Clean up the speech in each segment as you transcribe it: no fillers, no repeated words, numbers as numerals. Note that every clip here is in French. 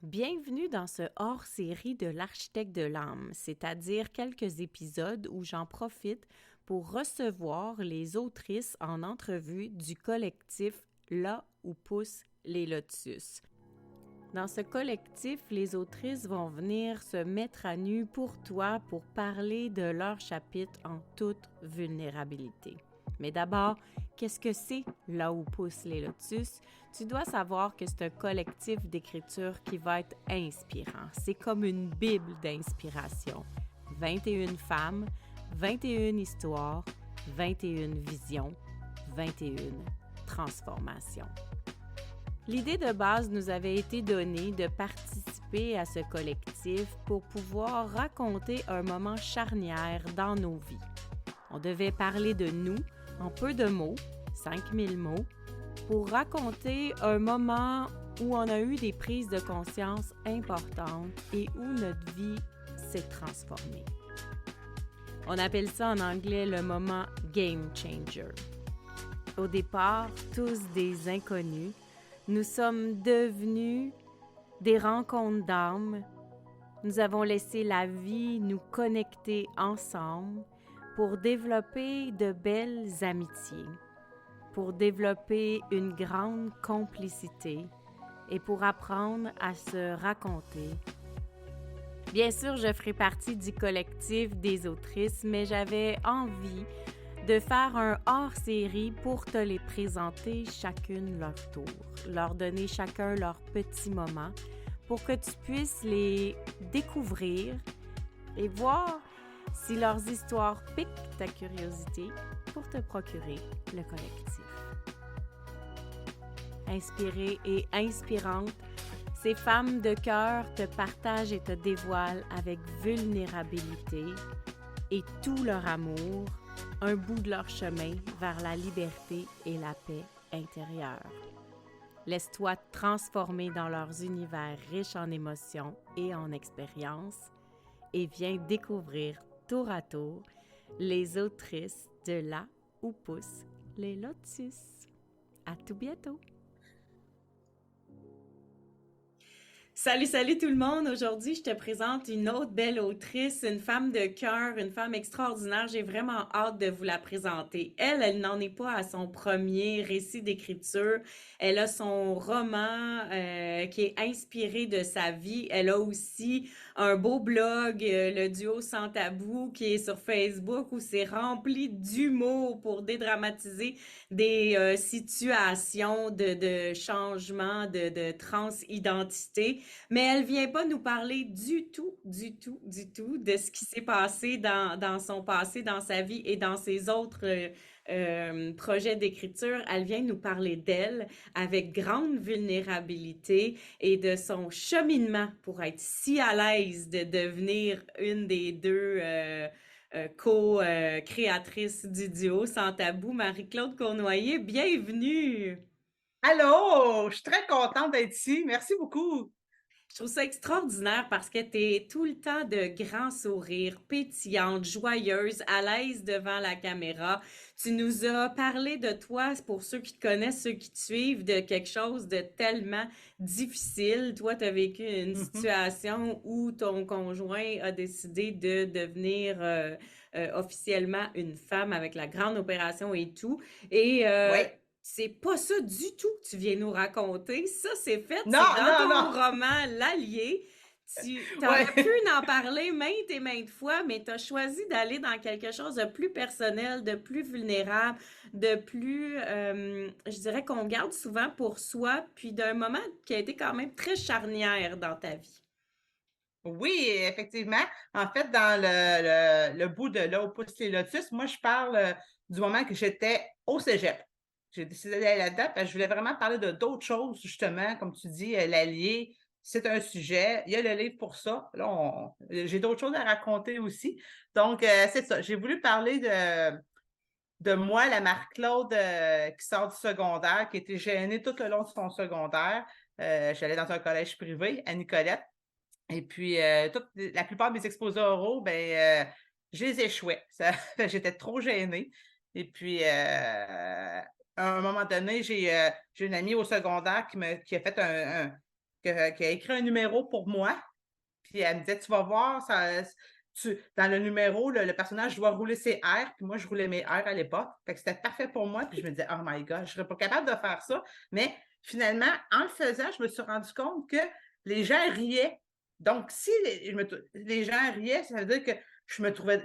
Bienvenue dans ce hors-série de l'Architecte de l'âme, c'est-à-dire quelques épisodes où j'en profite pour recevoir les autrices en entrevue du collectif Là où poussent les lotus. Dans ce collectif, les autrices vont venir se mettre à nu pour toi pour parler de leur chapitre en toute vulnérabilité. Mais d'abord, qu'est-ce que c'est Là où poussent les lotus? Tu dois savoir que c'est un collectif d'écriture qui va être inspirant. C'est comme une bible d'inspiration. 21 femmes, 21 histoires, 21 visions, 21 transformations. L'idée de base nous avait été donnée de participer à ce collectif pour pouvoir raconter un moment charnière dans nos vies. On devait parler de nous en peu de mots, 5000 mots, pour raconter un moment où on a eu des prises de conscience importantes et où notre vie s'est transformée. On appelle ça en anglais le moment game changer. Au départ, tous des inconnus, nous sommes devenus des rencontres d'âmes. Nous avons laissé la vie nous connecter ensemble pour développer de belles amitiés, pour développer une grande complicité et pour apprendre à se raconter. Bien sûr, je ferai partie du collectif des autrices, mais j'avais envie de faire un hors-série pour te les présenter chacune leur tour, leur donner chacun leur petit moment pour que tu puisses les découvrir et voir si leurs histoires piquent ta curiosité pour te procurer le collectif. Inspirée et inspirante, ces femmes de cœur te partagent et te dévoilent avec vulnérabilité et tout leur amour un bout de leur chemin vers la liberté et la paix intérieure. Laisse-toi transformer dans leurs univers riches en émotions et en expériences et viens découvrir tour à tour les autrices de Là où poussent les lotus. À tout bientôt! Salut tout le monde! Aujourd'hui, je te présente une autre belle autrice, une femme de cœur, une femme extraordinaire. J'ai vraiment hâte de vous la présenter. Elle n'en est pas à son premier récit d'écriture. Elle a son roman qui est inspiré de sa vie. Elle a aussi un beau blog, le duo Sans Tabou, qui est sur Facebook où c'est rempli d'humour pour dédramatiser des situations de changement, de transidentité. Mais elle vient pas nous parler du tout de ce qui s'est passé dans son passé, dans sa vie et dans ses autres projets d'écriture. Elle vient nous parler d'elle avec grande vulnérabilité et de son cheminement pour être si à l'aise de devenir une des deux co-créatrices du duo Sans Tabou. Marie-Claude Cournoyer, bienvenue! Allô, je suis très contente d'être ici. Merci beaucoup. Je trouve ça extraordinaire parce que tu es tout le temps de grands sourires, pétillante, joyeuse, à l'aise devant la caméra. Tu nous as parlé de toi, pour ceux qui te connaissent, ceux qui te suivent, de quelque chose de tellement difficile. Toi, tu as vécu une Mhm. situation où ton conjoint a décidé de devenir officiellement une femme avec la grande opération et tout. Et Oui. c'est pas ça du tout que tu viens nous raconter. Ça, c'est Non, dans non, non. ton roman L'Allié. Tu Oui. aurais pu en parler maintes et maintes fois, mais tu as choisi d'aller dans quelque chose de plus personnel, de plus vulnérable, de plus, je dirais, qu'on garde souvent pour soi, puis d'un moment qui a été quand même très charnière dans ta vie. Oui, effectivement. En fait, dans le bout de là où poussent les lotus, moi, je parle du moment que j'étais au cégep. J'ai décidé d'aller là-dedans parce que je voulais vraiment parler de d'autres choses, justement. Comme tu dis, l'allié, c'est un sujet. Il y a le livre pour ça. Là, j'ai d'autres choses à raconter aussi. Donc, c'est ça. J'ai voulu parler de moi, la Marc-Claude qui sort du secondaire, qui était gênée tout le long de son secondaire. J'allais dans un collège privé à Nicolette. Et puis, la plupart de mes exposés oraux, ben, je les échouais. J'étais trop gênée. Et puis, à un moment donné, j'ai une amie au secondaire qui a fait qui a écrit un numéro pour moi. Puis elle me disait: «Tu vas voir, dans le numéro, le personnage doit rouler ses R», puis moi, je roulais mes R à l'époque. Fait que c'était parfait pour moi, puis je me disais: «Oh my God, je serais pas capable de faire ça». Mais finalement, en le faisant, je me suis rendu compte que les gens riaient. Donc si les gens riaient, ça veut dire que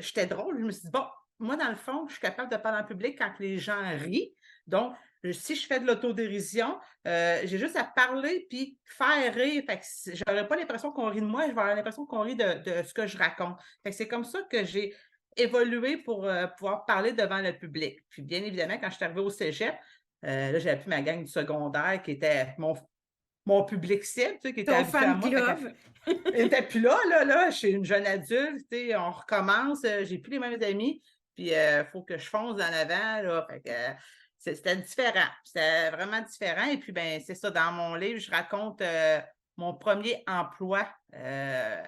j'étais drôle. Je me suis dit: «Bon, moi, dans le fond, je suis capable de parler en public quand les gens rient. Donc si je fais de l'autodérision, j'ai juste à parler puis faire rire. Fait que j'aurais pas l'impression qu'on rit de moi, je vais avoir l'impression qu'on rit de ce que je raconte. Fait que c'est comme ça que j'ai évolué pour, pouvoir parler devant le public. Puis bien évidemment, quand je suis arrivée au cégep, là, j'avais plus ma gang du secondaire qui était mon public cible, tu sais, qui était Ton habitué à fan moi. Fait club. qu'elle était plus là, je suis une jeune adulte, tu sais, on recommence, j'ai plus les mêmes amis, puis il faut que je fonce en avant, là. Fait que, c'était différent. C'était vraiment différent et puis, ben, c'est ça, dans mon livre, je raconte, mon premier emploi, ben,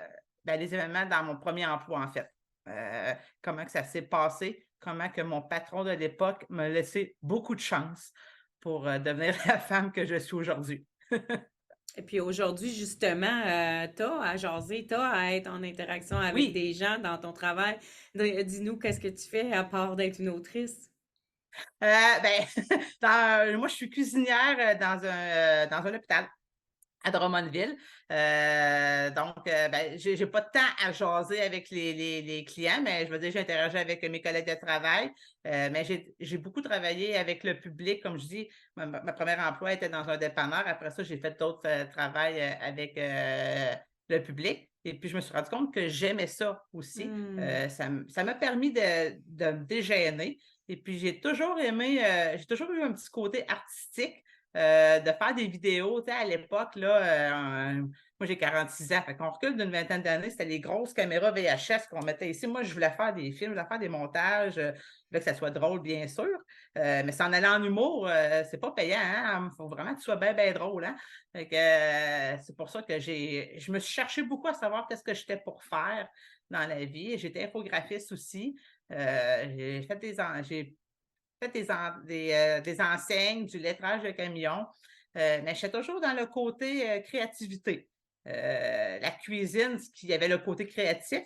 les événements dans mon premier emploi, en fait. Comment que ça s'est passé, comment que mon patron de l'époque m'a laissé beaucoup de chance pour, devenir la femme que je suis aujourd'hui. Et puis aujourd'hui, justement, t'as à jaser, t'as à être en interaction avec Oui. des gens dans ton travail. Dis-nous, qu'est-ce que tu fais à part d'être une autrice? Ben, moi, je suis cuisinière, dans un hôpital à Drummondville. Ben, j'ai pas de temps à jaser avec les clients, mais je veux dire, j'interagis avec mes collègues de travail. Mais j'ai beaucoup travaillé avec le public. Comme je dis, ma première emploi était dans un dépanneur. Après ça, j'ai fait d'autres, travails, avec, le public et puis je me suis rendu compte que j'aimais ça aussi. Hmm. Ça m'a permis de me dégainer et puis j'ai toujours eu un petit côté artistique, de faire des vidéos. Tu sais, à l'époque, là, moi, j'ai 46 ans, fait qu'on recule d'une vingtaine d'années, c'était les grosses caméras VHS qu'on mettait ici. Moi, je voulais faire des films, je voulais faire des montages, je voulais que ça soit drôle, bien sûr, mais s'en aller en humour, c'est pas payant, hein? Il faut vraiment que tu sois bien, bien drôle, hein? Fait que, c'est pour ça que je me suis cherché beaucoup à savoir qu'est-ce que j'étais pour faire dans la vie. J'étais infographiste aussi. J'ai fait des enseignes, du lettrage de camions, mais j'étais toujours dans le côté, créativité. La cuisine, ce qui avait le côté créatif,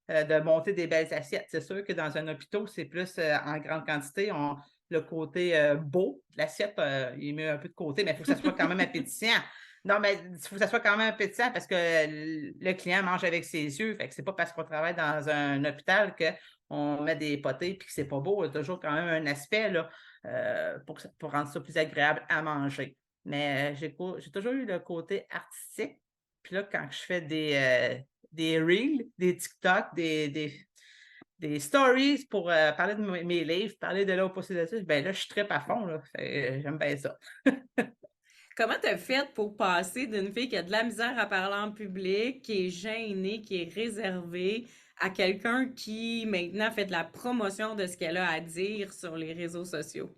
de monter des belles assiettes. C'est sûr que dans un hôpital, c'est plus, en grande quantité, le côté, beau de l'assiette, il est mis un peu de côté, mais il faut que ça soit quand même appétissant. Non, mais il faut que ça soit quand même appétissant parce que le client mange avec ses yeux. Fait que c'est pas parce qu'on travaille dans un hôpital qu'on met des potées puis que c'est pas beau. Il y a toujours quand même un aspect là, pour rendre ça plus agréable à manger. Mais j'ai toujours eu le côté artistique. Puis là, quand je fais des reels, des TikTok, des stories pour parler de mes livres, parler de là au processus, ben là, je trippe à fond. Là. J'aime bien ça. Comment t'as fait pour passer d'une fille qui a de la misère à parler en public, qui est gênée, qui est réservée, à quelqu'un qui maintenant fait de la promotion de ce qu'elle a à dire sur les réseaux sociaux?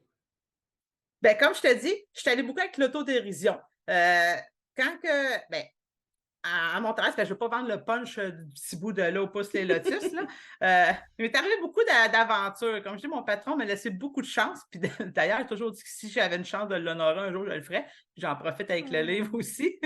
Ben, comme je te dis, je suis allée beaucoup avec l'autodérision. Quand que, ben, à mon travail, parce que je ne veux pas vendre le punch du petit bout de là au pouce les lotus, là. Il m'est arrivé beaucoup d'aventures. Comme je dis, mon patron m'a laissé beaucoup de chance. Puis d'ailleurs, il a toujours dit que si j'avais une chance de l'honorer un jour, je le ferais. J'en profite avec le livre Hmm. aussi.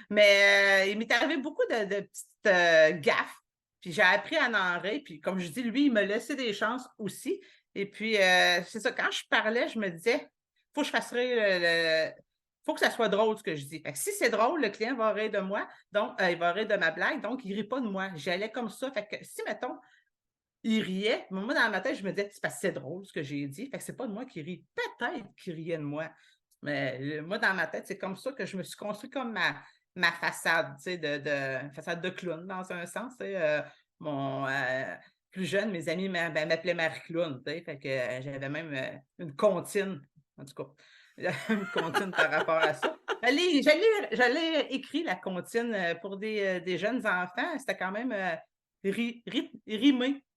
Mais il m'est arrivé beaucoup de petites gaffes. Puis j'ai appris à en rire. Puis comme je dis, lui, il m'a laissé des chances aussi. Et puis, c'est ça, quand je parlais, je me disais, faut que je fasse rire faut que ça soit drôle ce que je dis. Fait que si c'est drôle, le client va rire de moi, donc il va rire de ma blague, donc il ne rit pas de moi. J'allais comme ça. Fait que si, mettons, il riait, moi, dans ma tête, je me disais, c'est parce que c'est drôle ce que j'ai dit. Fait que c'est pas de moi qui rit. Peut-être qu'il riait de moi. Mais moi, dans ma tête, c'est comme ça que je me suis construit comme ma façade, tu sais, façade de clown, dans un sens. Tu sais, mon plus jeune, mes amis m'appelaient Marie-Clown, tu sais. Fait que j'avais même une comptine, en tout cas. Une comptine par rapport à ça. J'allais écrit la comptine pour des jeunes enfants. C'était quand même rimé.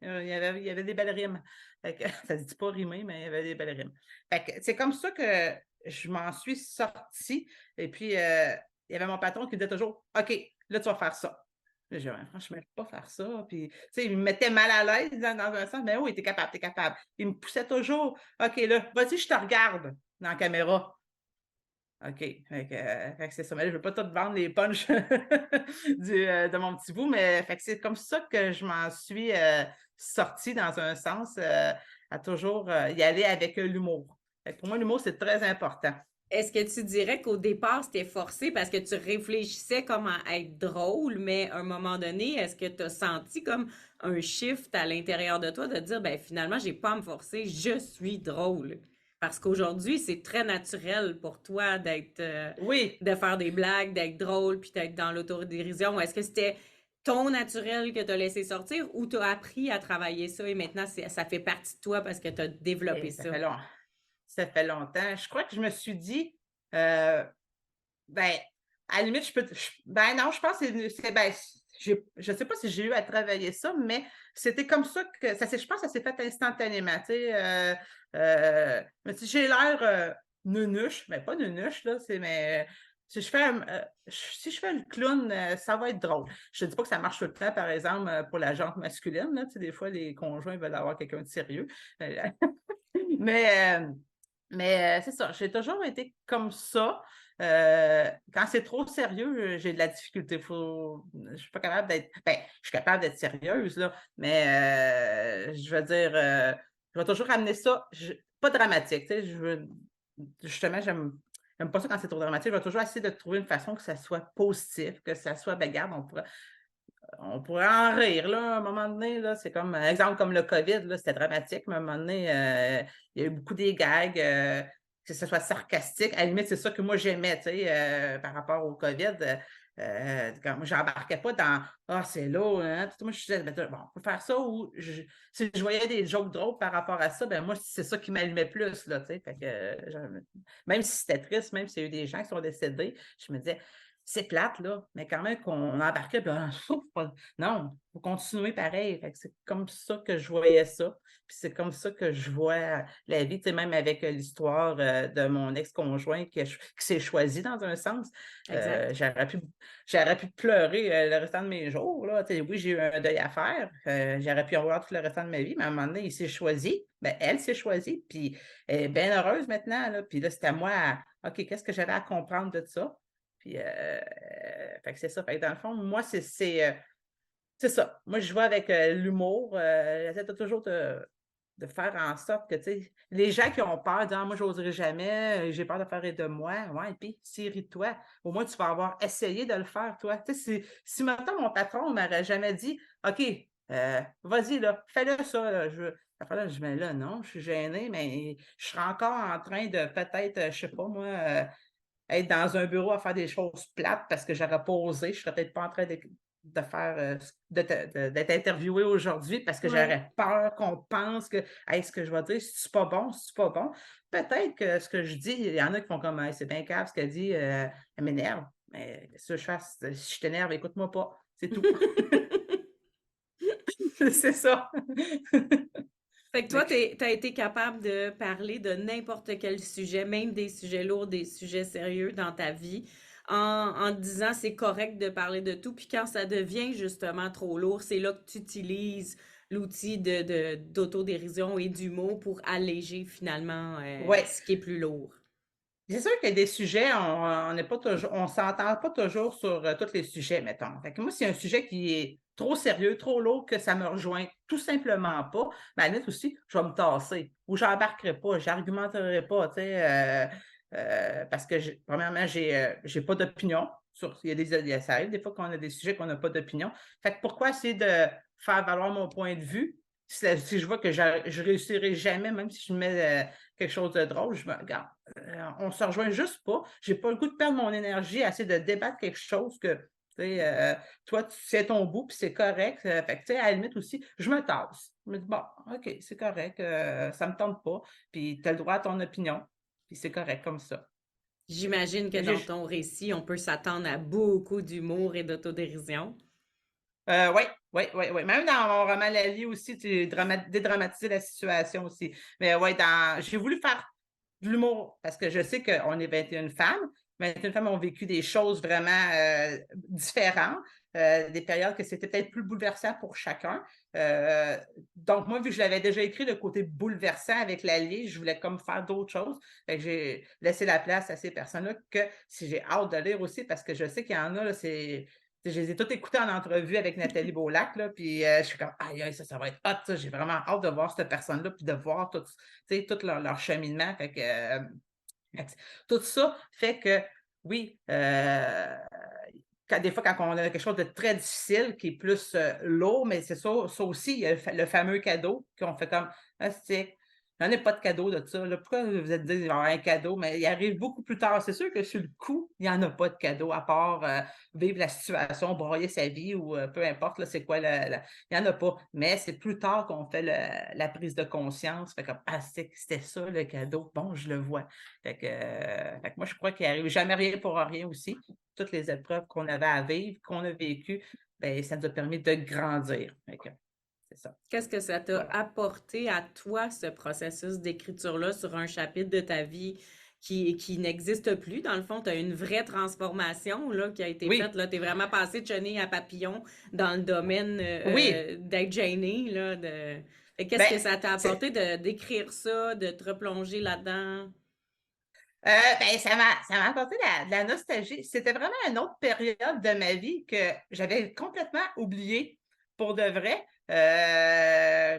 Il y avait des belles rimes. Fait que, ça se dit pas rimé, mais il y avait des belles rimes. Fait que c'est comme ça que je m'en suis sortie. Et puis, il y avait mon patron qui me disait toujours: «OK, là, tu vas faire ça». Là, je disais: «Franchement, je ne peux pas faire ça». Puis, tu sais, il me mettait mal à l'aise dans un sens. «Mais oui, tu es capable, tu es capable». Il me poussait toujours: «OK, là, vas-y, je te regarde dans la caméra». OK. Fait que c'est ça. Mais là, je veux pas tout vendre les punchs de mon petit bout, mais fait que c'est comme ça que je m'en suis, sortie dans un sens, à toujours, y aller avec, l'humour. Fait que pour moi, l'humour, c'est très important. Est-ce que tu dirais qu'au départ, c'était forcé parce que tu réfléchissais comme à être drôle, mais à un moment donné, est-ce que tu as senti comme un shift à l'intérieur de toi de dire, ben finalement, j'ai pas à me forcer, je suis drôle. Parce qu'aujourd'hui, c'est très naturel pour toi d'être, Oui. de faire des blagues, d'être drôle, puis d'être dans l'autodérision. Est-ce que c'était ton naturel que tu as laissé sortir ou tu as appris à travailler ça et maintenant ça fait partie de toi parce que tu as développé Et ça? ça fait longtemps. Je crois que je me suis dit, heu, ben, à la limite, ben non, je pense que ben, je sais pas si j'ai eu à travailler ça, mais c'était comme ça que je pense que ça s'est fait instantanément, tu sais, mais si j'ai l'air, nunuche, mais pas nunuche là, mais si je fais si je fais le clown, ça va être drôle. Je te dis pas que ça marche tout le temps, par exemple, pour la gente masculine, là, tu sais, des fois, les conjoints veulent avoir quelqu'un de sérieux, mais c'est ça, j'ai toujours été comme ça. Quand c'est trop sérieux, j'ai de la difficulté. Je suis pas capable d'être je suis capable d'être sérieuse là, mais je veux dire, je vais toujours amener ça pas dramatique, tu sais? Je veux justement, j'aime pas ça quand c'est trop dramatique. Je vais toujours essayer de trouver une façon que ça soit positif, que ça soit, ben, regarde, on pourrait en rire, là, à un moment donné, là. C'est comme, exemple, comme le COVID, là, c'était dramatique, mais à un moment donné, il y a eu beaucoup des gags, que ce soit sarcastique. À la limite, c'est ça que moi j'aimais, tu sais, par rapport au COVID. Quand moi, j'embarquais pas dans «Ah, c'est lourd, hein». Moi, je disais: «Ben, bon, on peut faire ça» ou si je voyais des jokes drôles par rapport à ça, ben moi, c'est ça qui m'allumait plus, là, tu sais. Fait que, même si c'était triste, même s'il y a eu des gens qui sont décédés, je me disais: c'est plate, là, mais quand même qu'on embarquait, puis non, faut continuer pareil. Fait que c'est comme ça que je voyais ça, puis c'est comme ça que je vois la vie, tu sais, même avec, l'histoire, de mon ex-conjoint qui s'est choisi dans un sens. Exact. J'aurais pu pleurer, le restant de mes jours, là. Tu sais, oui, j'ai eu un deuil à faire, j'aurais pu en avoir tout le restant de ma vie, mais à un moment donné, il s'est choisi. Ben, elle s'est choisie, puis elle est bien heureuse maintenant, là. Puis là, c'est à moi OK, qu'est-ce que j'avais à comprendre de ça? Puis, fait que c'est ça. Fait que dans le fond, moi, c'est ça. Moi, je vais avec, l'humour, j'essaie de toujours de faire en sorte que, tu sais, les gens qui ont peur, disent: «Ah, moi, j'oserais jamais, j'ai peur de faire rire de moi». Ouais, puis si ris de toi, au moins, tu vas avoir essayé de le faire, toi. Tu sais, si maintenant mon patron m'aurait jamais dit: «OK, vas-y, là, fais-le ça, là, après là, je dis: «Mais là, non, je suis gênée», mais je serais encore en train de peut-être, je sais pas moi, être dans un bureau à faire des choses plates parce que j'aurais pas osé. Je serais peut-être pas en train de faire, d'être interviewée aujourd'hui parce que Ouais. j'aurais peur qu'on pense que: «Hey, ce que je vais dire, c'est-tu pas bon? C'est-tu pas bon?» Peut-être que ce que je dis, il y en a qui font comme: «Hey, c'est bien cave ce qu'elle dit, elle m'énerve». Mais qu'est-ce que je fasse? Si je t'énerve, écoute-moi pas, c'est tout. C'est ça. Fait que toi, Fait t'as été capable de parler de n'importe quel sujet, même des sujets lourds, des sujets sérieux dans ta vie, en te disant c'est correct de parler de tout. Puis quand ça devient justement trop lourd, c'est là que tu utilises l'outil d'autodérision et d'humour pour alléger finalement ouais. ce qui est plus lourd. C'est sûr qu'il y a des sujets, on n'est pas toujours on s'entend pas toujours sur, tous les sujets, mettons. Fait que moi, s'il y a un sujet qui est trop sérieux, trop lourd, que ça me rejoint tout simplement pas, ben, à la limite aussi, je vais me tasser ou j'embarquerai pas, j'argumenterai pas, tu sais, parce que premièrement, j'ai pas d'opinion sur ça arrive des fois qu'on a des sujets qu'on n'a pas d'opinion. Fait que pourquoi essayer de faire valoir mon point de vue si je vois que je réussirai jamais, même si je mets, quelque chose de drôle, je me regarde. On se rejoint juste pas. J'ai pas le goût de perdre mon énergie à essayer de débattre quelque chose que, tu sais, toi, tu sais ton bout, puis c'est correct. Fait que, tu sais, à la limite aussi, je me tasse. Je me dis: «Bon, OK, c'est correct, ça me tente pas, puis tu as le droit à ton opinion, puis c'est correct comme ça». J'imagine que Mais dans j'ai ton récit, on peut s'attendre à beaucoup d'humour et d'autodérision. Oui, oui, oui, oui. Même dans mon roman La Vie aussi, tu dédramatiser la situation aussi. Mais ouais, j'ai voulu faire de l'humour parce que je sais qu'on est 21 femmes. 21 femmes ont vécu des choses vraiment, différentes. des périodes que c'était peut-être plus bouleversant pour chacun. Donc moi, vu que je l'avais déjà écrit, le côté bouleversant avec l'allié, je voulais comme faire d'autres choses. Fait que j'ai laissé la place à ces personnes-là que si j'ai hâte de lire aussi parce que je sais qu'il y en a, là, je les ai toutes écoutées en entrevue avec Nathalie Beaulac, là, puis je suis comme aïe, aïe, ça va être hot, ça. J'ai vraiment hâte de voir cette personne-là, puis de voir tout, tu sais, tout leur cheminement. Fait que tout ça fait que oui, des fois, quand on a quelque chose de très difficile, qui est plus lourd, mais c'est ça aussi, il y a le fameux cadeau qu'on fait comme ah, j'en ai pas de cadeau de ça. Là. Pourquoi vous êtes dit qu'il va y avoir un cadeau? Mais il arrive beaucoup plus tard. C'est sûr que sur le coup, il n'y en a pas de cadeau, à part vivre la situation, broyer sa vie ou peu importe, là, c'est quoi il n'y en a pas. Mais c'est plus tard qu'on fait la prise de conscience. Fait comme ah, c'était ça le cadeau. Bon, je le vois. Fait que moi, je crois qu'il n'arrive jamais rien pour rien aussi. Toutes les épreuves qu'on avait à vivre, qu'on a vécues, ben, ça nous a permis de grandir. Fait que c'est ça. Qu'est-ce que ça t'a Voilà. apporté à toi, ce processus d'écriture-là sur un chapitre de ta vie qui n'existe plus? Dans le fond, tu as une vraie transformation là, qui a été faite. Oui, Tu es vraiment passé de chenille à papillon dans le domaine oui. d'être gêné. Là, Et qu'est-ce Ben, que ça t'a c'est apporté d'écrire ça, de te replonger là-dedans? ben, ça m'a apporté de la nostalgie. C'était vraiment une autre période de ma vie que j'avais complètement oubliée pour de vrai.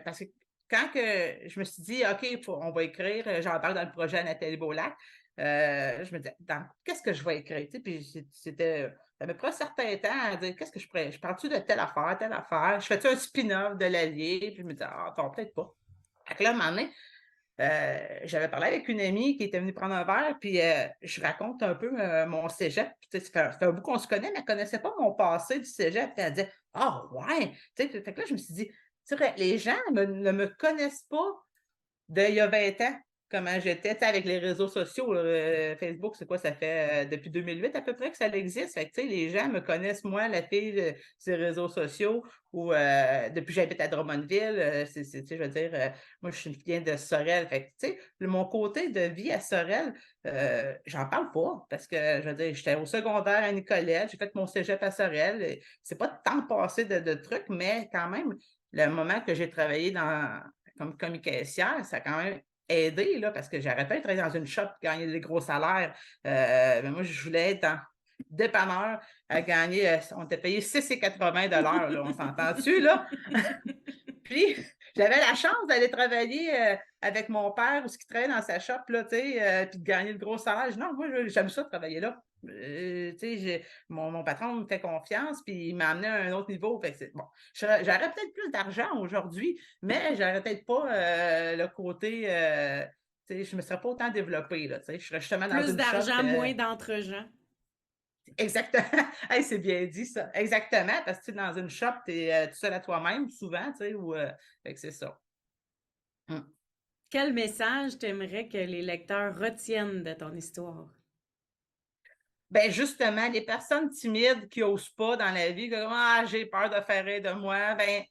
Parce que quand que je me suis dit, OK, on va écrire, j'en parle dans le projet à Nathalie Beaulac, je me disais, qu'est-ce que je vais écrire? Tu sais, puis ça me prend un certain temps à dire, qu'est-ce que je pourrais, je parle-tu de telle affaire, je fais-tu un spin-off de l'Allier? Puis je me disais, ah, non, peut-être pas. Fait que là, à un moment donné, j'avais parlé avec une amie qui était venue prendre un verre, puis je raconte un peu mon cégep. Tu sais, ça fait un bout qu'on se connaît, mais elle ne connaissait pas mon passé du cégep. Puis elle disait ah, ouais! Tu sais, fait que là, je me suis dit, c'est vrai, les gens ne me connaissent pas d'il y a 20 ans, comment j'étais, tu sais, avec les réseaux sociaux, là, Facebook, c'est quoi, ça fait depuis 2008 à peu près que ça existe. Fait que, tu sais, les gens me connaissent, moi, la fille sur les réseaux sociaux, ou depuis que j'habite à Drummondville, tu sais, je veux dire, moi, je suis une fille de Sorel. Fait que, tu sais, mon côté de vie à Sorel, j'en parle pas, parce que, je veux dire, j'étais au secondaire à Nicolette, j'ai fait mon cégep à Sorel. C'est pas tant passé de trucs, mais quand même, le moment que j'ai travaillé comme caissière, ça a quand même aidé, là, parce que j'aurais pu travailler dans une shop, gagner des gros salaires. Mais moi, je voulais être dans dépanneur à gagner, on était payé 6,80 là, on s'entend-tu, là? Puis, j'avais la chance d'aller travailler avec mon père, où il travaillait dans sa shop, là, tu sais, puis de gagner le gros salaire. Je dis, non, moi, j'aime ça travailler là. Tu sais, mon patron me fait confiance, puis il m'a amené à un autre niveau. Fait que bon, j'aurais peut-être plus d'argent aujourd'hui, mais j'aurais peut-être pas le côté, tu sais, je me serais pas autant développée, là, tu sais, je serais justement dans Plus une shop. d'argent, moins d'entre-gens. Exactement. Hey, c'est bien dit, ça. Exactement, parce que tu sais, dans une shop, tu es tout seul à toi-même, souvent, tu sais, ou, fait que c'est ça. Mm. Quel message t'aimerais que les lecteurs retiennent de ton histoire? Ben justement, les personnes timides qui osent pas dans la vie, comme ah, j'ai peur de faire rire de moi, ben,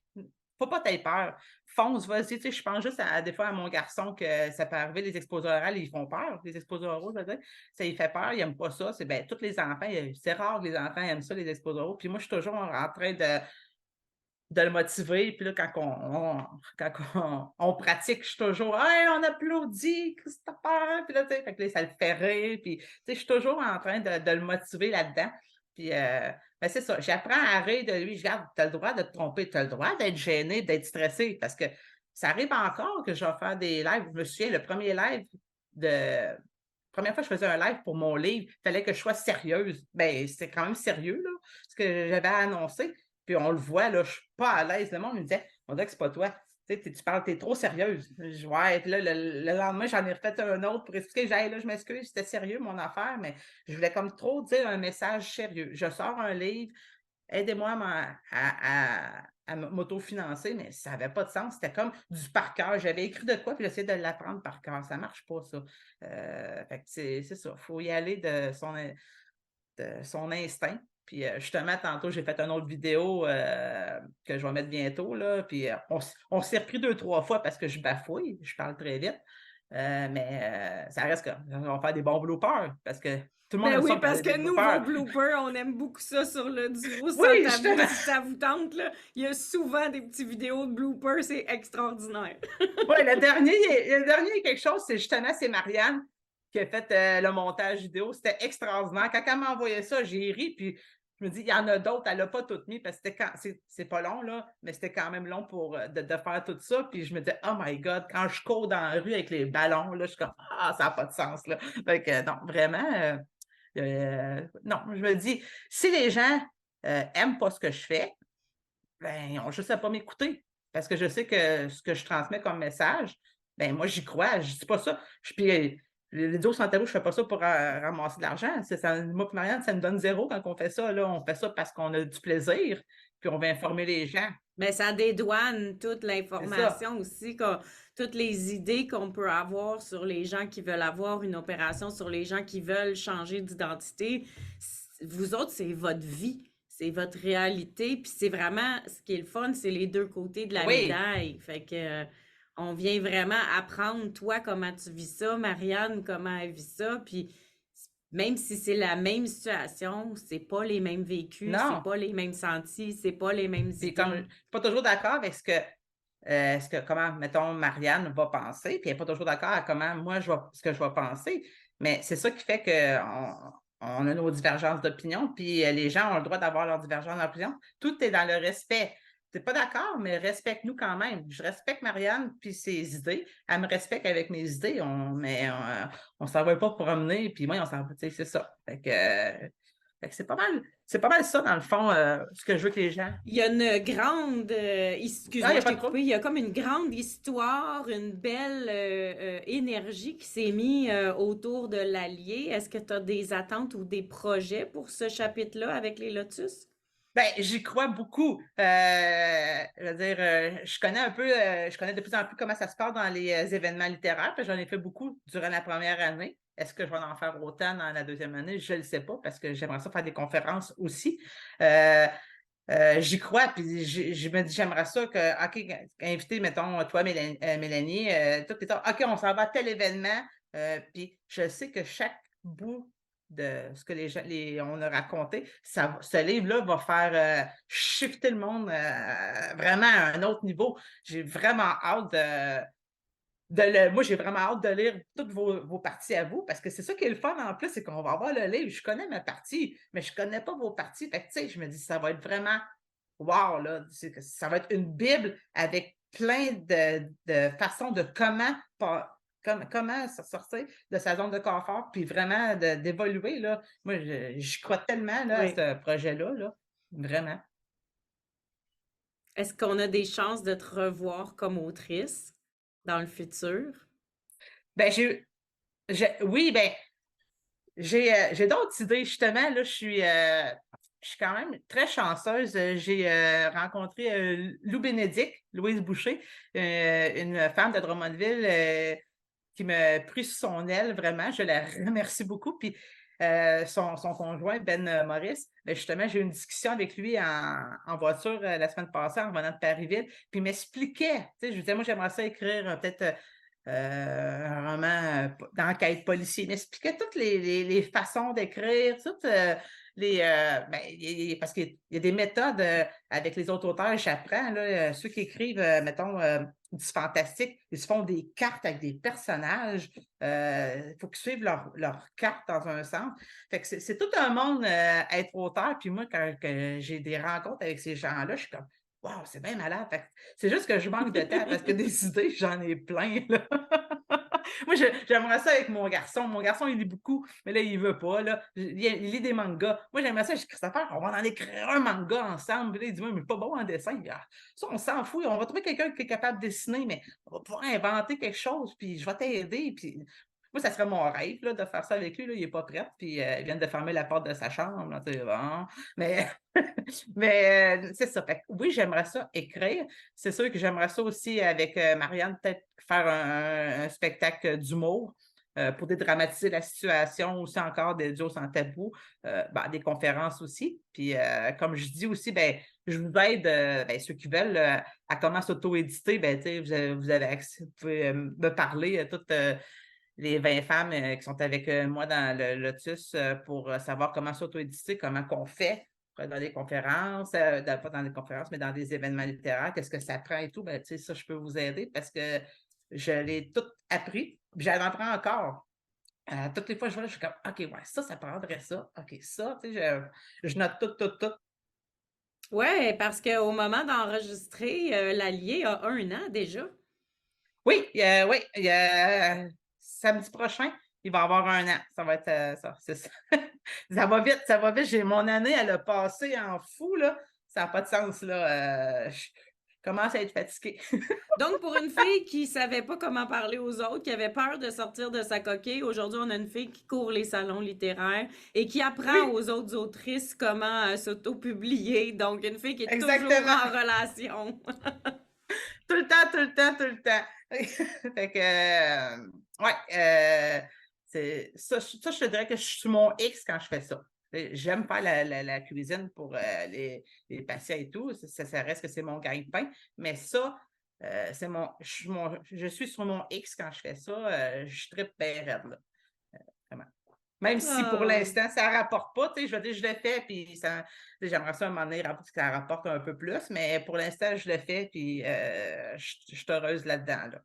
faut pas t'aies peur. Fonce, vas-y. Tu sais, je pense juste des fois à mon garçon que ça peut arriver, les exposés oraux, ils font peur. Les exposés oraux, je veux dire, ça il fait peur, il n'aime pas ça. C'est ben, tous les enfants, c'est rare que les enfants aiment ça, les exposés oraux. Puis moi, je suis toujours en train de le motiver. Puis là, quand on pratique, je suis toujours hey, on applaudit, Christopher! Puis là, tu sais, fait que là, ça le fait rire. Puis, tu sais, je suis toujours en train de le motiver là-dedans. Puis, ben, c'est ça. J'apprends à rire de lui. Je regarde, tu as le droit de te tromper, tu as le droit d'être gêné, d'être stressé. Parce que ça arrive encore que je vais faire des lives. Je me souviens, le premier live de. Première fois que je faisais un live pour mon livre, il fallait que je sois sérieuse. Ben, c'était quand même sérieux, là, ce que j'avais annoncé. Puis on le voit, là, je suis pas à l'aise. Le monde me disait, on dirait que c'est pas toi. Tu sais, tu parles, t'es trop sérieuse. Je ouais, puis là, le lendemain, j'en ai refait un autre pour expliquer, j'ai là, je m'excuse, c'était sérieux mon affaire, mais je voulais comme trop dire un message sérieux. Je sors un livre, aidez-moi à m'autofinancer, mais ça n'avait pas de sens. C'était comme du par cœur. J'avais écrit de quoi, puis j'essayais de l'apprendre par cœur. Ça ne marche pas, ça. Fait que c'est ça. Il faut y aller de son instinct. Puis justement, tantôt, j'ai fait une autre vidéo que je vais mettre bientôt. Là, puis on s'est repris 2, 3 fois parce que je bafouille, je parle très vite. Mais ça reste qu'on va faire des bons bloopers parce que tout le monde Ben aime oui, ça parce regarder des que nous, vos bloopers. bloopers, on aime beaucoup ça sur le duo Oui, sans tabou. justement. Si ça vous tente, là, il y a souvent des petites vidéos de bloopers, c'est extraordinaire. Oui, le dernier quelque chose, c'est Marianne qui a fait le montage vidéo. C'était extraordinaire. Quand elle m'a envoyé ça, j'ai ri, puis je me dis, il y en a d'autres, elle l'a pas toutes mis, parce que c'est pas long, là, mais c'était quand même long de faire tout ça. Puis je me disais, oh my God, quand je cours dans la rue avec les ballons, là, je suis comme, ah, ça n'a pas de sens, là. Fait que non, vraiment, non, je me dis, si les gens aiment pas ce que je fais, ben, ils ont juste à pas m'écouter. Parce que je sais que ce que je transmets comme message, ben moi, j'y crois. Je dis pas ça. Puis, les duos sans tabou, je fais pas ça pour ramasser de l'argent. Moi et Marianne, ça nous donne zéro quand on fait ça. Là. On fait ça parce qu'on a du plaisir, puis on veut informer les gens. Mais ça dédouane toute C'est ça. l'information aussi, toutes les idées qu'on peut avoir sur les gens qui veulent avoir une opération, sur les gens qui veulent changer d'identité. Vous autres, c'est votre vie, c'est votre réalité, puis c'est vraiment, ce qui est le fun, c'est les deux côtés de la Oui. médaille. Fait que, on vient vraiment apprendre, toi, comment tu vis ça, Marianne, comment elle vit ça, puis même si c'est la même situation, c'est pas les mêmes vécus, c'est Non. pas les mêmes sentis, c'est pas les mêmes Puis comme je idées. suis pas toujours d'accord avec comment, mettons, Marianne va penser, puis elle n'est pas toujours d'accord avec comment moi, ce que je vais penser. Mais c'est ça qui fait qu'on a nos divergences d'opinion, puis les gens ont le droit d'avoir leurs divergences d'opinion. Tout est dans le respect. Tu n'es pas d'accord, mais respecte-nous quand même. Je respecte Marianne puis ses idées. Elle me respecte avec mes idées. On ne s'en va pas promener, puis moi, on s'en va, tu sais, c'est ça. Fait que c'est pas mal ça, dans le fond, ce que je veux que les gens. Il y a une grande, Ah, il n'y excuse-moi, a je pas t'ai de trouble. coupé, il y a comme une grande histoire, une belle énergie qui s'est mise autour de l'Allier. Est-ce que tu as des attentes ou des projets pour ce chapitre-là avec les Lotus? Ben, j'y crois beaucoup. Je veux dire, je connais de plus en plus comment ça se passe dans les événements littéraires, puis j'en ai fait beaucoup durant la première année. Est-ce que je vais en faire autant dans la deuxième année? Je ne le sais pas, parce que j'aimerais ça faire des conférences aussi. Euh, J'y crois, puis je me dis, j'aimerais ça que, OK, inviter, mettons, toi, Mélanie, toutes les autres, OK, on s'en va à tel événement, puis je sais que chaque bout de ce que on a raconté, ce livre-là va faire shifter le monde vraiment à un autre niveau. J'ai vraiment hâte moi, j'ai vraiment hâte de lire toutes vos parties à vous, parce que c'est ça qui est le fun en plus, c'est qu'on va avoir le livre. Je connais ma partie, mais je ne connais pas vos parties. Fait que, tu sais, je me dis, ça va être vraiment wow, là. Ça va être une Bible avec plein de façons de comment se sortir de sa zone de confort, puis vraiment d'évoluer, là. Moi, j'y crois tellement là, à Oui. ce projet-là, là. Vraiment. Est-ce qu'on a des chances de te revoir comme autrice dans le futur? Ben, oui, ben, j'ai d'autres idées, justement. Là, je suis quand même très chanceuse. J'ai rencontré Lou Bénédicte, Louise Boucher, une femme de Drummondville qui m'a pris sous son aile, vraiment. Je la remercie beaucoup. Puis son conjoint, Ben Maurice, ben, justement, j'ai eu une discussion avec lui en voiture la semaine passée en revenant de Paris-Ville. Puis il m'expliquait, tu sais, je lui disais, moi, j'aimerais ça écrire peut-être un roman d'enquête policier. Il m'expliquait toutes les façons d'écrire, toutes parce qu'il y a des méthodes avec les autres auteurs, j'apprends, là, ceux qui écrivent, mettons, du fantastique, ils se font des cartes avec des personnages. Il faut qu'ils suivent leur carte dans un sens. Fait que c'est tout un monde être auteur. Puis moi, quand j'ai des rencontres avec ces gens-là, je suis comme wow, c'est bien malade. C'est juste que je manque de temps parce que des idées, j'en ai plein. Là. Moi, j'aimerais ça avec mon garçon. Mon garçon, il lit beaucoup, mais là, il veut pas. Là. Il lit des mangas. Moi, j'aimerais ça, Christopher, on va en écrire un manga ensemble. Puis là, il dit, moi, mais pas bon en dessin. Ah, ça, on s'en fout. On va trouver quelqu'un qui est capable de dessiner, mais on va pouvoir inventer quelque chose, puis je vais t'aider. Puis moi, ça serait mon rêve là, de faire ça avec lui. Là. Il n'est pas prêt, puis il vient de fermer la porte de sa chambre. Là, bon. Mais, c'est ça. Fait que oui, j'aimerais ça écrire. C'est sûr que j'aimerais ça aussi avec Marianne, peut-être faire un spectacle d'humour. pour dédramatiser la situation, aussi encore des duos sans tabou, des conférences aussi. Puis, comme je dis aussi, je vous aide, ceux qui veulent, à comment s'auto-éditer, tu sais, vous avez accès, vous pouvez me parler, toutes les 20 femmes qui sont avec moi dans le Lotus pour savoir comment s'auto-éditer, comment qu'on fait dans des conférences, pas dans des conférences, mais dans des événements littéraires, qu'est-ce que ça prend et tout. Tu sais, ça, je peux vous aider parce que je l'ai tout appris, puis j'en apprends encore. Toutes les fois que je vois, je suis comme, OK, ouais, ça prendrait ça. OK, ça, tu sais, je note tout, tout, tout. Ouais, parce qu'au moment d'enregistrer, l'Allier a 1 an déjà. Oui, samedi prochain, il va avoir 1 an. Ça va être ça, c'est ça. Ça va vite, ça va vite. Mon année, elle a passé en fou, là. Ça n'a pas de sens, là. Je commence à être fatiguée. Donc, pour une fille qui savait pas comment parler aux autres, qui avait peur de sortir de sa coquille, aujourd'hui, on a une fille qui court les salons littéraires et qui apprend Oui, aux autres autrices comment s'auto-publier. Donc, une fille qui est toujours exactement. en relation. Tout le temps, tout le temps, tout le temps. Fait que, ouais, c'est ça, je te dirais que je suis sur mon X quand je fais ça. J'aime faire la cuisine pour les patients et tout. Ça reste que c'est mon gagne-pain. Mais ça, je suis sur mon X quand je fais ça. Je trippe bien raide, là. Vraiment. Même si pour Ah. l'instant, ça ne rapporte pas, tu sais, je veux dire, je le fais, puis ça, tu sais, j'aimerais ça un moment donné que ça rapporte un peu plus, mais pour l'instant, je le fais, puis je suis heureuse là-dedans, là.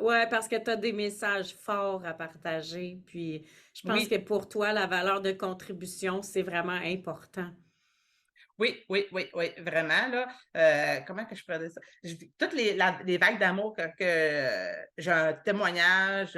Ouais, parce que tu as des messages forts à partager. Puis, je pense que Oui, pour toi, la valeur de contribution, c'est vraiment important. oui, vraiment, là. Comment que je pourrais dire ça? Je dis, toutes les vagues d'amour que j'ai un témoignage,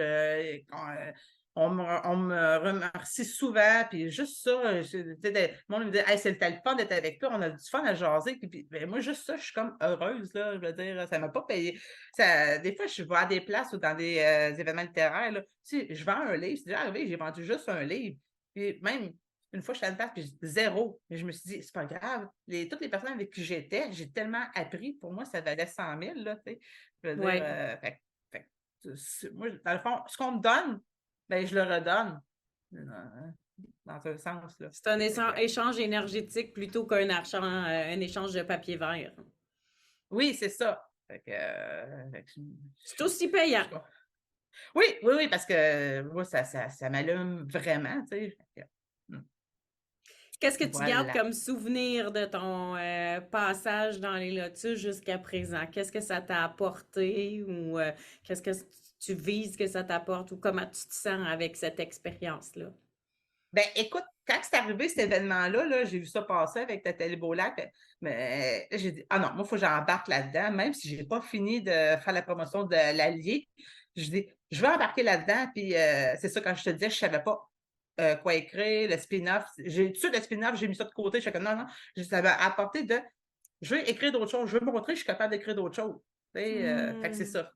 on me remercie souvent, puis juste ça, tu sais, le monde me dit, hey, c'était le fun d'être avec toi, on a du fun à jaser, puis moi, juste ça, je suis comme heureuse, là, je veux dire, ça m'a pas payé. Des fois, je vais à des places ou dans des événements littéraires, là, tu sais, je vends un livre, c'est déjà arrivé, j'ai vendu juste un livre, puis même, une fois, je suis à une place, puis zéro. Mais je me suis dit, c'est pas grave. Toutes les personnes avec qui j'étais, j'ai tellement appris. Pour moi, ça valait 100 000, là, tu sais. Je veux dire, Ouais. moi, dans le fond, ce qu'on me donne, je le redonne. Dans un sens, là. C'est un Fait que, échange énergétique plutôt qu'un un échange de papier vert. oui, c'est ça. Fait que C'est aussi payant. je- oui, parce que moi, ça m'allume vraiment, tu sais. Fait que, hmm, Qu'est-ce que tu gardes voilà. comme souvenir de ton passage dans les lotus jusqu'à présent? Qu'est-ce que ça t'a apporté ou qu'est-ce que tu vises que ça t'apporte ou comment tu te sens avec cette expérience-là? Écoute, quand c'est arrivé cet événement-là, là, j'ai vu ça passer avec Nathalie Beaulac, mais j'ai dit: «Ah non, moi, il faut que j'embarque là-dedans», même si j'ai pas fini de faire la promotion de l'Allier. Je dis: «Je vais embarquer là-dedans», puis c'est ça, quand je te disais, je savais pas, quoi écrire, le spin-off. J'ai tout de suite le spin-off, j'ai mis ça de côté. J'étais comme: «Non, non», ça m'a apporté de je veux écrire d'autres choses, je veux montrer que je suis capable d'écrire d'autres choses. Tu sais, fait que c'est Hmm. ça.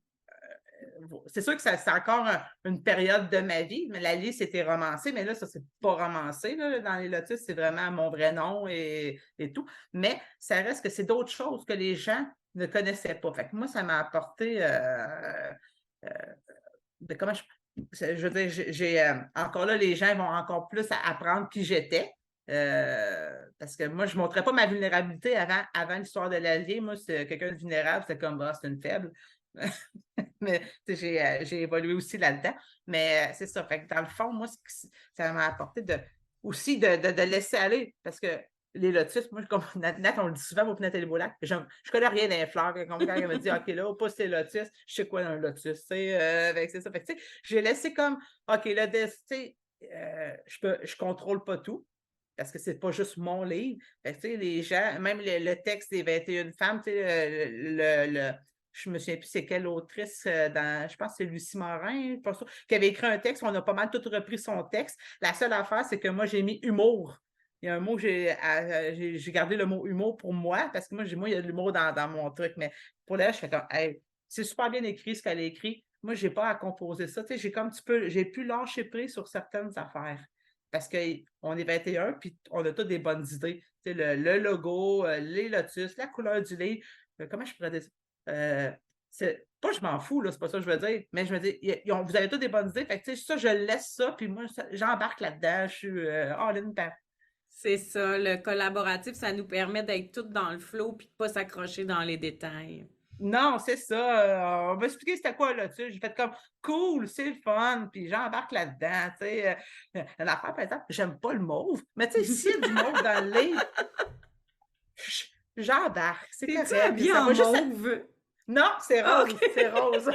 C'est sûr que c'est encore une période de ma vie, mais la liste était romancée, mais là, ça, c'est pas romancé. Là, dans les Lotus, c'est vraiment mon vrai nom et tout. Mais ça reste que c'est d'autres choses que les gens ne connaissaient pas. Fait que moi, ça m'a apporté euh, de comment je veux dire, encore là, les gens vont encore plus apprendre qui j'étais. Parce que moi, je ne montrais pas ma vulnérabilité avant l'histoire de l'Allier. Moi, c'est quelqu'un de vulnérable, c'était comme, c'est une faible. Mais j'ai évolué aussi là-dedans. Mais c'est ça. Fait que dans le fond, moi, ça m'a apporté aussi de laisser aller. Parce que les lotus, moi, comme Nat, on le dit souvent, moi, puis Nathalie Beaulac, je connais rien des fleurs. Comme quand elle me dit, OK, là, au pouce les lotus, je sais quoi un lotus. Tu sais, c'est ça. Fait que, tu sais, j'ai laissé comme, OK, là, tu sais, je contrôle pas tout. Parce que c'est pas juste mon livre. Fait que, tu sais, les gens, même le texte des 21 femmes, tu sais, je me souviens plus c'est quelle autrice je pense que c'est Lucie Morin, pas sûr, qui avait écrit un texte, on a pas mal tout repris son texte. La seule affaire, c'est que moi, j'ai mis humour. Il y a un mot, j'ai gardé le mot humour pour moi, parce que moi, il y a de l'humour dans mon truc, mais pour là, je fais comme, hey, c'est super bien écrit ce qu'elle a écrit. Moi, j'ai pas à composer ça. Tu sais, j'ai pu lâcher prise sur certaines affaires. Parce qu'on est 21, puis on a toutes des bonnes idées. Tu sais, le logo, les lotus, la couleur du livre. Comment je pourrais dire ça? c'est pas je m'en fous, là, c'est pas ça que je veux dire, mais je me dis, vous avez tous des bonnes idées, fait que, tu sais, ça, je laisse ça, puis moi, j'embarque là-dedans, je suis all-in par. C'est ça, le collaboratif, ça nous permet d'être tous dans le flow puis de pas s'accrocher dans les détails. Non, c'est ça. On m'a expliqué c'était quoi là-dessus. J'ai fait comme cool, c'est le fun, puis j'embarque là-dedans. Tu sais, une affaire, par exemple, j'aime pas le mauve, mais tu sais, s'il y a du mauve dans le livre, j'embarque, c'est T'es-tu correct. habillée Ça en va juste mauve? Non, c'est Ah, rose, OK. c'est rose.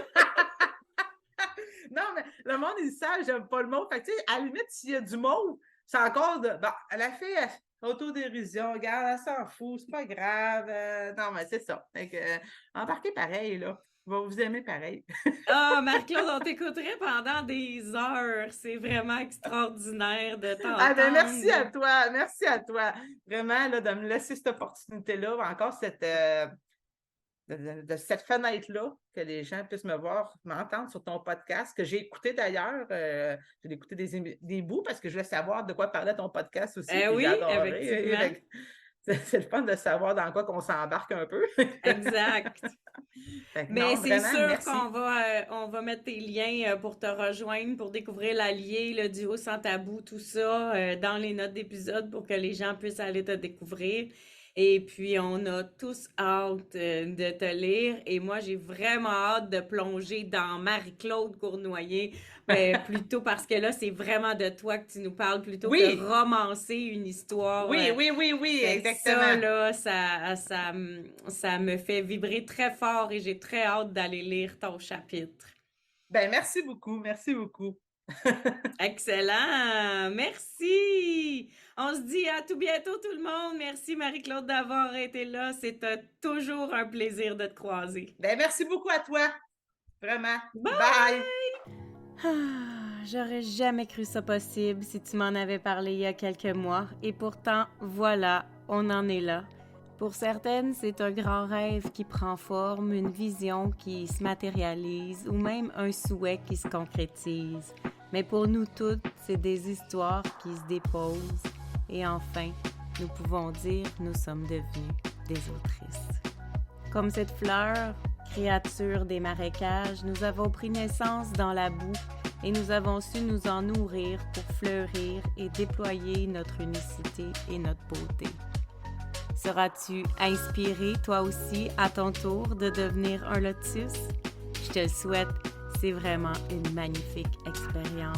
Non, mais le monde, ils savent, j'aime pas le mauve. Fait que, tu sais, à la limite, s'il y a du mauve, c'est encore de. Bon, elle a fait autodérision, regarde, elle s'en fout, c'est pas grave. Non, mais c'est ça. Fait que, embarquez pareil, là. Vous aimer pareil. Ah, Marie-Claude, on t'écouterait pendant des heures. C'est vraiment extraordinaire de Ah ben merci à t'entendre. toi, merci à toi. Vraiment, là, de me laisser cette opportunité-là, encore de cette fenêtre-là, que les gens puissent me voir, m'entendre sur ton podcast, que j'ai écouté d'ailleurs. J'ai écouté des bouts parce que je voulais savoir de quoi parlait ton podcast aussi, Eh puis j'ai oui, adoré. effectivement. C'est le fun de savoir dans quoi qu'on s'embarque un peu. Exact. Fait que Mais non, c'est vraiment, sûr merci. on va mettre tes liens pour te rejoindre, pour découvrir l'Allier, le duo sans tabou, tout ça, dans les notes d'épisode pour que les gens puissent aller te découvrir. Et puis, on a tous hâte de te lire. Et moi, j'ai vraiment hâte de plonger dans Marie-Claude Cournoyer, plutôt parce que là, c'est vraiment de toi que tu nous parles plutôt que Oui, romancer une histoire. oui, oui, oui, oui, Fait que ça, exactement. là, ça me fait vibrer très fort et j'ai très hâte d'aller lire ton chapitre. Ben, merci beaucoup, merci beaucoup. Excellent! Merci! On se dit à tout bientôt tout le monde. Merci Marie-Claude d'avoir été là. C'est toujours un plaisir de te croiser. Ben, merci beaucoup à toi, vraiment. Bye! Bye! Ah, j'aurais jamais cru ça possible si tu m'en avais parlé il y a quelques mois. Et pourtant, voilà, on en est là. Pour certaines, c'est un grand rêve qui prend forme, une vision qui se matérialise ou même un souhait qui se concrétise. Mais pour nous toutes, c'est des histoires qui se déposent. Et enfin, nous pouvons dire nous sommes devenus des autrices. Comme cette fleur, créature des marécages, nous avons pris naissance dans la boue et nous avons su nous en nourrir pour fleurir et déployer notre unicité et notre beauté. Seras-tu inspiré, toi aussi, à ton tour, de devenir un lotus? Je te le souhaite, c'est vraiment une magnifique expérience.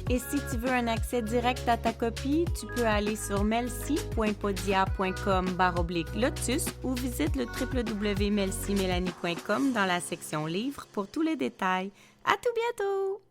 Et si tu veux un accès direct à ta copie, tu peux aller sur melcy.podia.com/lotus ou visite le www.melcymélanie.com dans la section livres pour tous les détails. À tout bientôt!